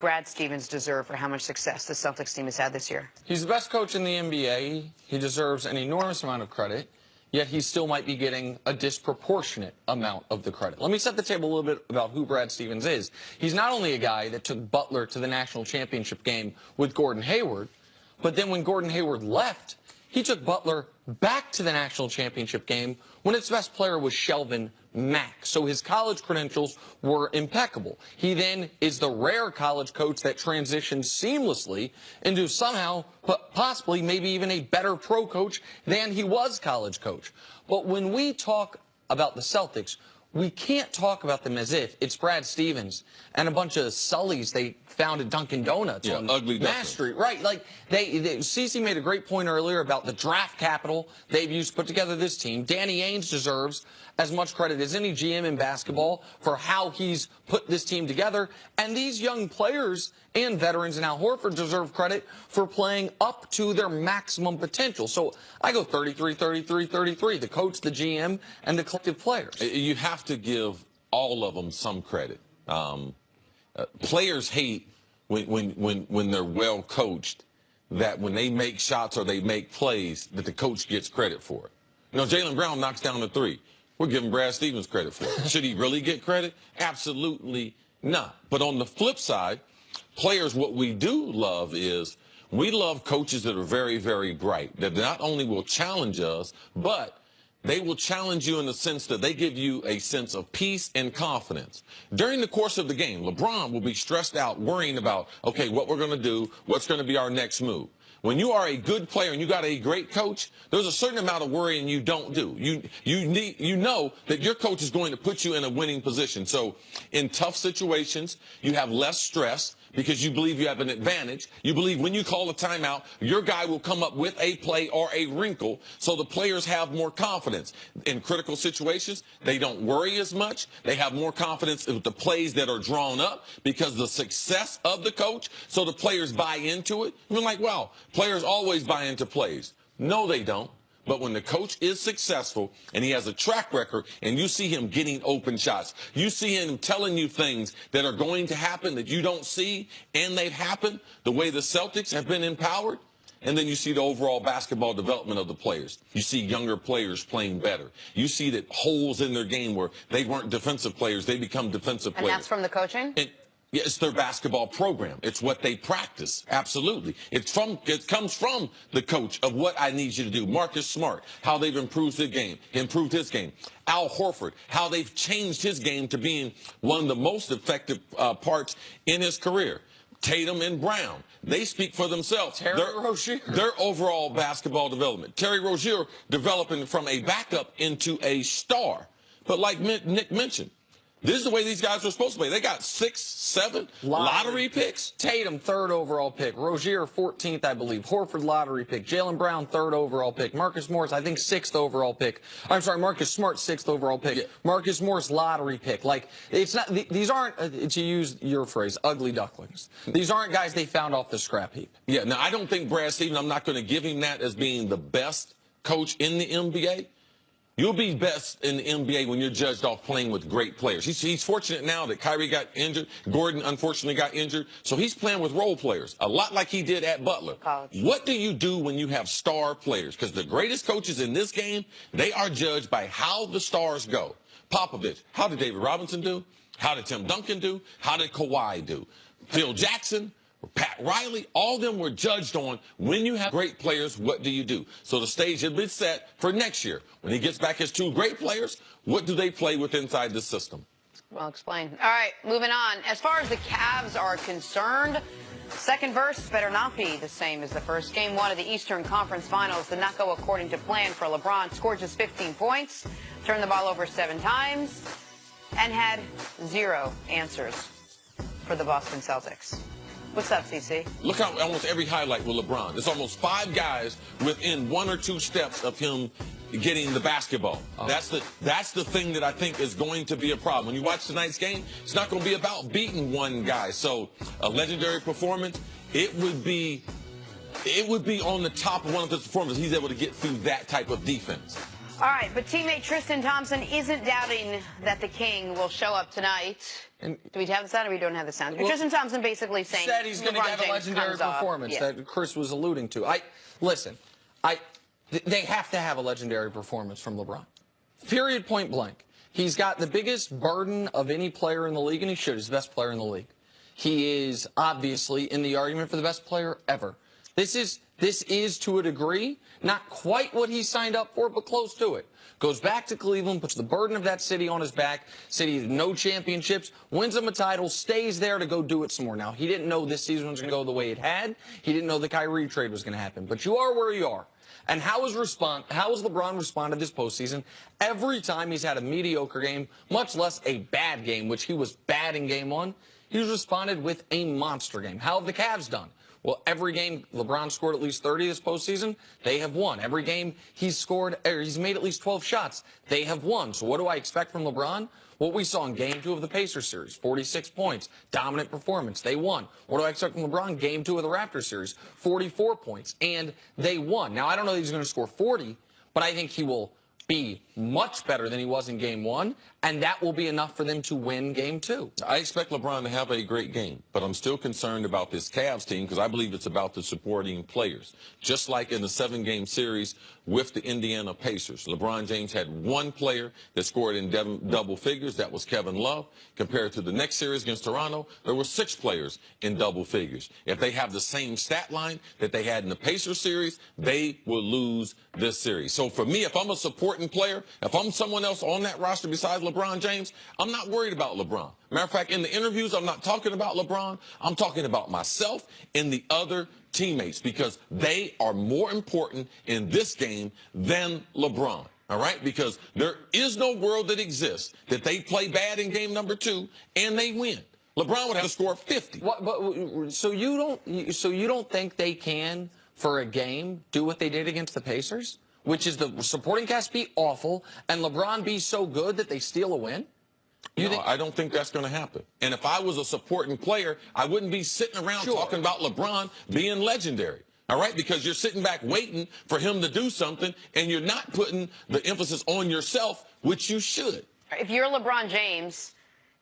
Brad Stevens deserve for how much success the Celtics team has had this year? He's the best coach in the NBA. He deserves an enormous amount of credit, yet he still might be getting a disproportionate amount of the credit. Let me set the table a little bit about who Brad Stevens is. He's not only a guy that took Butler to the national championship game with Gordon Hayward, but then when Gordon Hayward left, he took Butler back to the national championship game when its best player was Shelvin Mack. So his college credentials were impeccable. He then is the rare college coach that transitions seamlessly into somehow, possibly, maybe even a better pro coach than he was college coach. But when we talk about the Celtics, we can't talk about them as if it's Brad Stevens and a bunch of Sullys they found at Dunkin' Donuts on ugly Mass Street. Right, like Cece made a great point earlier about the draft capital they've used to put together this team. Danny Ainge deserves as much credit as any GM in basketball for how he's put this team together. And these young players and veterans and Al Horford deserve credit for playing up to their maximum potential. So I go 33, 33, 33, the coach, the GM, and the collective players. You have to give all of them some credit. Players hate when they're well coached, that when they make shots or they make plays, that the coach gets credit for it. You know, Jaylen Brown knocks down the three. We're giving Brad Stevens credit for it. Should he really get credit? Absolutely not. But on the flip side, players, what we do love is we love coaches that are very, very bright, that not only will challenge us, but they will challenge you in the sense that they give you a sense of peace and confidence. During the course of the game, LeBron will be stressed out worrying about, okay, what we're going to do, what's going to be our next move. When you are a good player and you got a great coach, there's a certain amount of worrying you don't do. You know that your coach is going to put you in a winning position. So in tough situations, you have less stress because you believe you have an advantage. You believe when you call a timeout, your guy will come up with a play or a wrinkle, so the players have more confidence. In critical situations, they don't worry as much. They have more confidence with the plays that are drawn up because the success of the coach, so the players buy into it. You're like, wow, players always buy into plays. No, they don't. But when the coach is successful and he has a track record and you see him getting open shots, you see him telling you things that are going to happen that you don't see, and they've happened the way the Celtics have been empowered, and then you see the overall basketball development of the players. You see younger players playing better. You see that holes in their game where they weren't defensive players, they become defensive players. And that's from the coaching? Yeah, it's their basketball program. It's what they practice. Absolutely. It comes from the coach of what I need you to do. Marcus Smart, how they've improved his game. Al Horford, how they've changed his game to being one of the most effective parts in his career. Tatum and Brown, they speak for themselves. Terry Rozier. Their overall basketball development. Terry Rozier developing from a backup into a star. But like Nick mentioned, this is the way these guys are supposed to play. They got 6, 7 lottery picks. Tatum, 3rd overall pick. Rozier, 14th, I believe. Horford, lottery pick. Jaylen Brown, 3rd overall pick. Marcus Morris, I think, 6th overall pick. I'm sorry, Marcus Smart, 6th overall pick. Yeah. Marcus Morris, lottery pick. Like, it's not. These aren't, to use your phrase, ugly ducklings. These aren't guys they found off the scrap heap. Yeah. Now, I don't think Brad Stevens, I'm not going to give him that as being the best coach in the NBA. You'll be best in the NBA when you're judged off playing with great players. He's fortunate now that Kyrie got injured. Gordon, unfortunately, got injured. So he's playing with role players, a lot like he did at Butler. College. What do you do when you have star players? Because the greatest coaches in this game, they are judged by how the stars go. Popovich, how did David Robinson do? How did Tim Duncan do? How did Kawhi do? Phil Jackson? Pat Riley, all of them were judged on when you have great players, what do you do? So the stage has been set for next year. When he gets back his 2 great players, what do they play with inside the system? Well explained. All right, moving on. As far as the Cavs are concerned, second verse better not be the same as the first. Game 1 of the Eastern Conference Finals did not go according to plan for LeBron. Scored just 15 points, turned the ball over 7 times, and had 0 answers for the Boston Celtics. What's up, CC? Look at almost every highlight with LeBron. There's almost 5 guys within 1 or 2 steps of him getting the basketball. Oh. That's the thing that I think is going to be a problem. When you watch tonight's game, it's not going to be about beating one guy. So a legendary performance, it would be on the top of one of his performances. He's able to get through that type of defense. All right, but teammate Tristan Thompson isn't doubting that the King will show up tonight. Do we have the sound or we don't have the sound? Well, Tristan Thompson basically saying said he's going to have a legendary performance that Chris was alluding to. They have to have a legendary performance from LeBron. Period, point blank. He's got the biggest burden of any player in the league, and he should. He's the best player in the league. He is obviously in the argument for the best player ever. This is, to a degree, not quite what he signed up for, but close to it. Goes back to Cleveland, puts the burden of that city on his back. City has no championships, wins him a title, stays there to go do it some more. Now, he didn't know this season was going to go the way it had. He didn't know the Kyrie trade was going to happen. But you are where you are. And how has LeBron responded this postseason? Every time he's had a mediocre game, much less a bad game, which he was bad in game one, he's responded with a monster game. How have the Cavs done? Well, every game LeBron scored at least 30 this postseason, they have won. Every game he's made at least 12 shots, they have won. So what do I expect from LeBron? What we saw in Game 2 of the Pacers series, 46 points, dominant performance, they won. What do I expect from LeBron? Game 2 of the Raptors series, 44 points, and they won. Now, I don't know that he's going to score 40, but I think he will be much better than he was in Game 1, and that will be enough for them to win Game 2. I expect LeBron to have a great game, but I'm still concerned about this Cavs team because I believe it's about the supporting players. Just like in the 7-game series with the Indiana Pacers, LeBron James had one player that scored in double figures. That was Kevin Love. Compared to the next series against Toronto, there were 6 players in double figures. If they have the same stat line that they had in the Pacers series, they will lose this series. So for me, if I'm a supporting player, if I'm someone else on that roster besides LeBron James, I'm not worried about LeBron. Matter of fact, in the interviews, I'm not talking about LeBron. I'm talking about myself and the other teammates because they are more important in this game than LeBron. All right? Because there is no world that exists that they play bad in game number 2 and they win. LeBron would have to score 50. So you don't think they can, for a game, do what they did against the Pacers? Which is the supporting cast be awful and LeBron be so good that they steal a win? I don't think that's going to happen. And if I was a supporting player, I wouldn't be sitting around talking about LeBron being legendary. All right? Because you're sitting back waiting for him to do something, and you're not putting the emphasis on yourself, which you should. If you're LeBron James,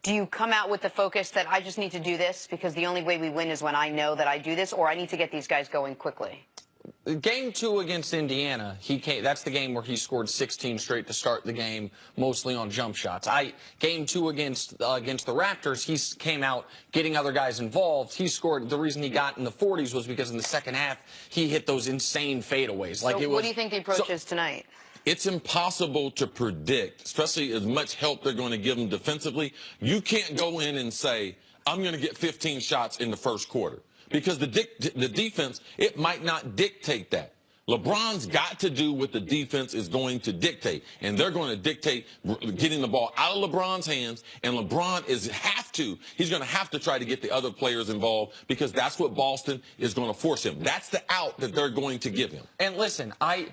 do you come out with the focus that I just need to do this because the only way we win is when I know that I do this, or I need to get these guys going quickly? Game 2 against Indiana, that's the game where he scored 16 straight to start the game, mostly on jump shots. Game 2 against the Raptors, he came out getting other guys involved. He scored. The reason he got in the 40s was because in the second half, he hit those insane fadeaways. What do you think the approach is tonight? It's impossible to predict, especially as much help they're going to give him defensively. You can't go in and say, I'm going to get 15 shots in the first quarter. Because the defense, it might not dictate that. LeBron's got to do what the defense is going to dictate. And they're going to dictate getting the ball out of LeBron's hands. And LeBron he's going to have to try to get the other players involved because that's what Boston is going to force him. That's the out that they're going to give him. And listen, I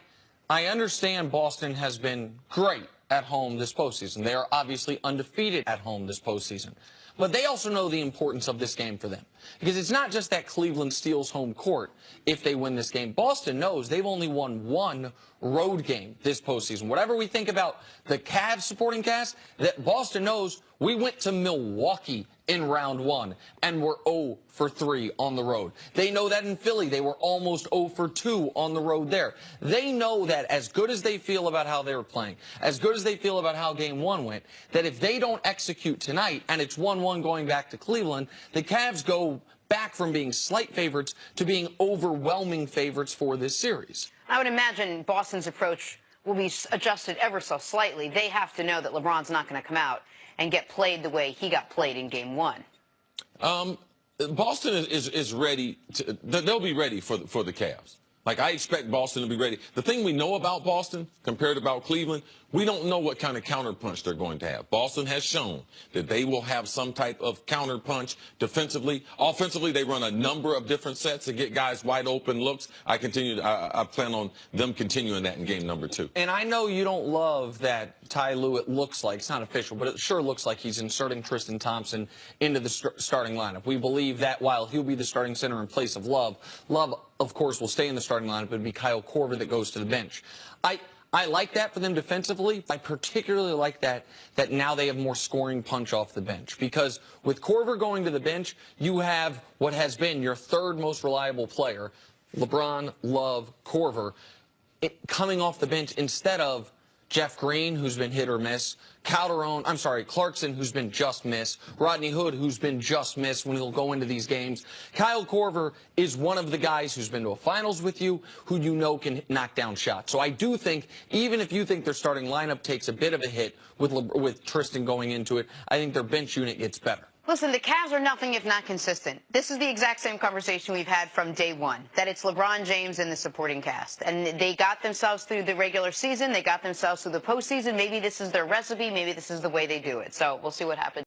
understand Boston has been great at home this postseason. They are obviously undefeated at home this postseason. But they also know the importance of this game for them. Because it's not just that Cleveland steals home court if they win this game. Boston knows they've only won one road game this postseason. Whatever we think about the Cavs supporting cast, that Boston knows we went to Milwaukee in round 1 and were 0 for 3 on the road. They know that in Philly they were almost 0 for 2 on the road there. They know that as good as they feel about how they were playing, as good as they feel about how game 1 went, that if they don't execute tonight and it's 1-1 going back to Cleveland, the Cavs go back from being slight favorites to being overwhelming favorites for this series. I would imagine Boston's approach will be adjusted ever so slightly. They have to know that LeBron's not going to come out and get played the way he got played in game 1. Boston is ready. They'll be ready for the Cavs. Like, I expect Boston to be ready. The thing we know about Boston compared to about Cleveland, we don't know what kind of counterpunch they're going to have. Boston has shown that they will have some type of counterpunch defensively. Offensively, they run a number of different sets to get guys wide open looks. I plan on them continuing that in game number 2. And I know you don't love that Ty Lue, it looks like, it's not official, but it sure looks like he's inserting Tristan Thompson into the starting lineup. We believe that while he'll be the starting center in place of Love, of course, will stay in the starting lineup. It would be Kyle Korver that goes to the bench. I like that for them defensively. I particularly like that now they have more scoring punch off the bench. Because with Korver going to the bench, you have what has been your third most reliable player, LeBron, Love, Korver, coming off the bench instead of Jeff Green, who's been hit or miss, Clarkson, who's been just miss, Rodney Hood, who's been just miss when he'll go into these games. Kyle Korver is one of the guys who's been to a finals with you, who you know can knock down shots. So I do think, even if you think their starting lineup takes a bit of a hit with Tristan going into it, I think their bench unit gets better. Listen, the Cavs are nothing if not consistent. This is the exact same conversation we've had from day one, that it's LeBron James and the supporting cast. And they got themselves through the regular season. They got themselves through the postseason. Maybe this is their recipe. Maybe this is the way they do it. So we'll see what happens.